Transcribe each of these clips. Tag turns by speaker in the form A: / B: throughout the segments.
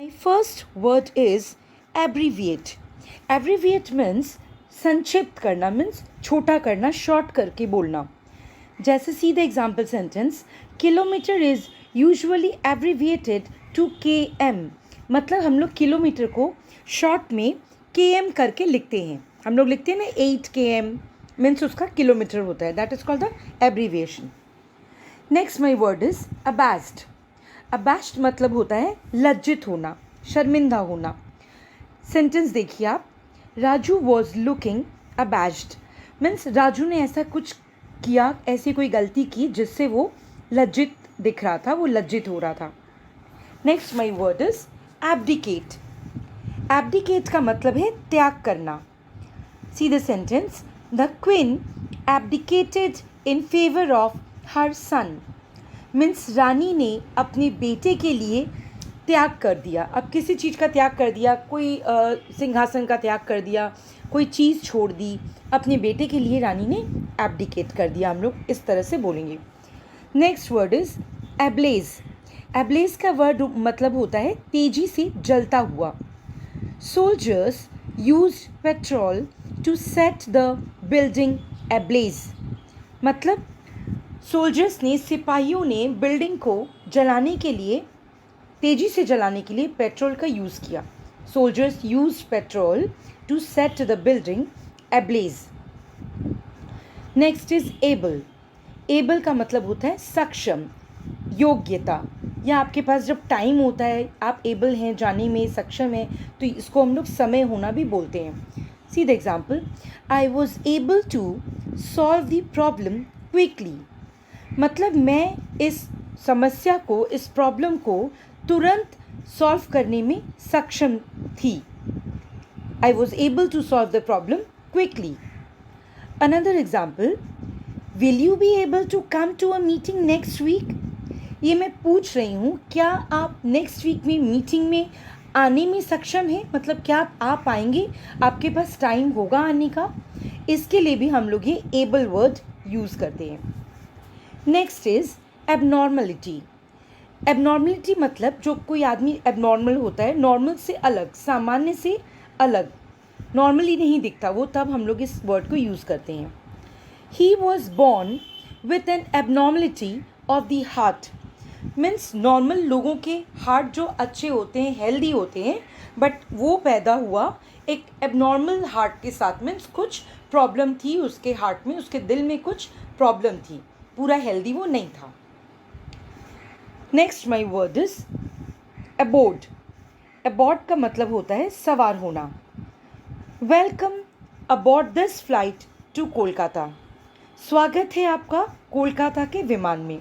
A: My first word is abbreviate. Abbreviate means संक्षिप्त करना, means छोटा करना, शॉर्ट करके बोलना. जैसे see the example sentence, kilometre is usually abbreviated to km. मतलब हम लोग किलोमीटर को शॉर्ट में km करके लिखते हैं. हम लोग लिखते हैं ना 8 km, मीन्स उसका किलोमीटर होता है. That is called the abbreviation. Next my word is abased. Abased मतलब होता है लज्जित होना, शर्मिंदा होना. सेंटेंस देखिए आप, Raju was looking abased. Means Raju ने ऐसा कुछ किया, ऐसी कोई गलती की जिससे वो लज्जित दिख रहा था, वो लज्जित हो रहा था. Next my word is abdicate. Abdicate का मतलब है त्याग करना. See the sentence, the queen abdicated in favour of her son. Means रानी ने अपने बेटे के लिए त्याग कर दिया. अब किसी चीज़ का त्याग कर दिया, कोई सिंहासन का त्याग कर दिया, कोई चीज़ छोड़ दी, अपने बेटे के लिए रानी ने एब्डिकेट कर दिया. हम लोग इस तरह से बोलेंगे. Next word is ablaze. Ablaze का वर्ड मतलब होता है तेज़ी से जलता हुआ. Soldiers use petrol to set the building ablaze. मतलब सोल्जर्स ने, सिपाहियों ने बिल्डिंग को जलाने के लिए, तेज़ी से जलाने के लिए पेट्रोल का यूज़ किया. Soldiers use petrol to set the building ablaze. Next is able. Able का मतलब होता है सक्षम, योग्यता, या आपके पास जब टाइम होता है, आप एबल हैं, जाने में सक्षम हैं, तो इसको हम लोग समय होना भी बोलते हैं. See the example, I was able to solve the problem quickly. मतलब मैं इस समस्या को, इस प्रॉब्लम को तुरंत सॉल्व करने में सक्षम थी. I was able to solve the problem quickly. Another example, will you be able to come to a meeting next week. ये मैं पूछ रही हूँ, क्या आप नेक्स्ट वीक में मीटिंग में आने में सक्षम हैं. मतलब क्या आप आ पाएंगे, आपके पास टाइम होगा आने का. इसके लिए भी हम लोग ये एबल वर्ड यूज़ करते हैं. Next is abnormality. एबनॉर्मलिटी मतलब जो कोई आदमी एबनॉर्मल होता है, नॉर्मल से अलग, सामान्य से अलग, नॉर्मली नहीं दिखता वो, तब हम लोग इस वर्ड को यूज़ करते हैं. He was born with an abnormality of the heart. Means normal लोगों के हार्ट जो अच्छे होते हैं, हेल्दी होते हैं, बट वो पैदा हुआ एक एबनॉर्मल हार्ट के साथ. मीन्स कुछ प्रॉब्लम थी उसके हार्ट में, उसके दिल में कुछ प्रॉब्लम थी, पूरा हेल्दी वो नहीं था. Next my word is aboard. Aboard का मतलब होता है सवार होना. Welcome aboard this flight to Kolkata. स्वागत है आपका कोलकाता के विमान में.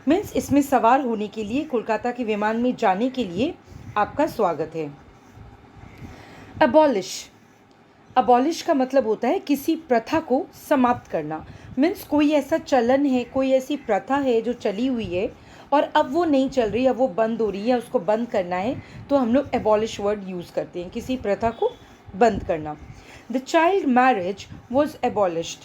A: मीन्स इसमें सवार होने के लिए, कोलकाता के विमान में जाने के लिए आपका स्वागत है. अबॉलिश. अबॉलिश का मतलब होता है किसी प्रथा को समाप्त करना. मीन्स कोई ऐसा चलन है, कोई ऐसी प्रथा है जो चली हुई है और अब वो नहीं चल रही, अब वो बंद हो रही है, उसको बंद करना है, तो हम लोग एबॉलिश वर्ड यूज़ करते हैं, किसी प्रथा को बंद करना. The child marriage was abolished.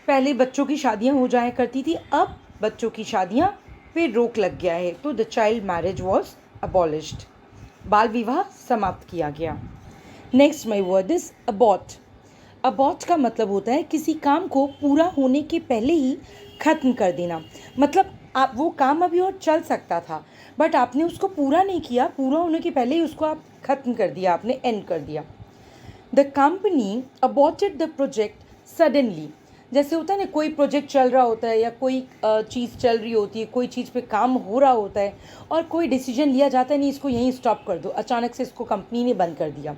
A: पहले बच्चों की शादियाँ हो जाया करती थी, अब बच्चों की शादियाँ पे रोक लग गया है, तो the child marriage was abolished. बाल विवाह समाप्त किया गया. Next my word is abort. Abort का मतलब होता है किसी काम को पूरा होने के पहले ही ख़त्म कर देना. मतलब आप वो काम अभी और चल सकता था, बट आपने उसको पूरा नहीं किया, पूरा होने के पहले ही उसको आप ख़त्म कर दिया, आपने एंड कर दिया. The company aborted the project suddenly. जैसे होता है ना, कोई प्रोजेक्ट चल रहा होता है या कोई चीज़ चल रही होती है, कोई चीज़ पे काम हो रहा होता है और कोई डिसीजन लिया जाता है, नहीं इसको यहीं स्टॉप कर दो, अचानक से इसको कंपनी ने बंद कर दिया.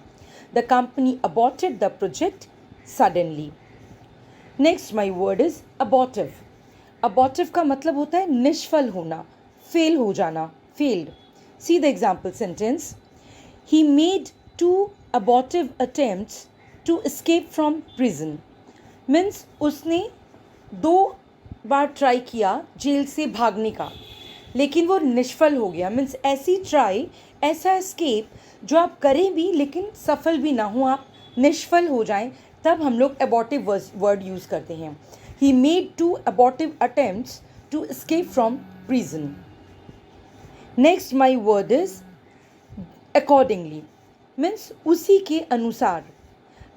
A: The company aborted the project suddenly. Next my word is abortive. Abortive का मतलब होता है निष्फल होना, फेल हो जाना, failed. See the example sentence, he made 2 abortive attempts to escape from prison. Means उसने 2 बार ट्राई किया जेल से भागने का, लेकिन वो निष्फल हो गया. मीन्स ऐसी ट्राई, ऐसा एस्केप जो आप करें भी लेकिन सफल भी ना हो, आप निष्फल हो जाएं, तब हम लोग एबॉटिव वर्ड यूज़ करते हैं. He made 2 abortive attempts to escape from prison. Next my word is accordingly means उसी के अनुसार.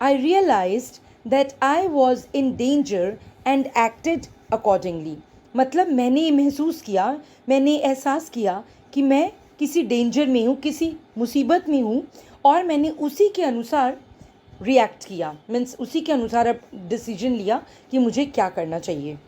A: I realized that I was in danger and acted accordingly. मतलब मैंने ये महसूस किया, मैंने एहसास किया कि मैं किसी डेंजर में हूँ, किसी मुसीबत में हूँ, और मैंने उसी के अनुसार रिएक्ट किया. मीन्स उसी के अनुसार अब डिसीजन लिया कि मुझे क्या करना चाहिए.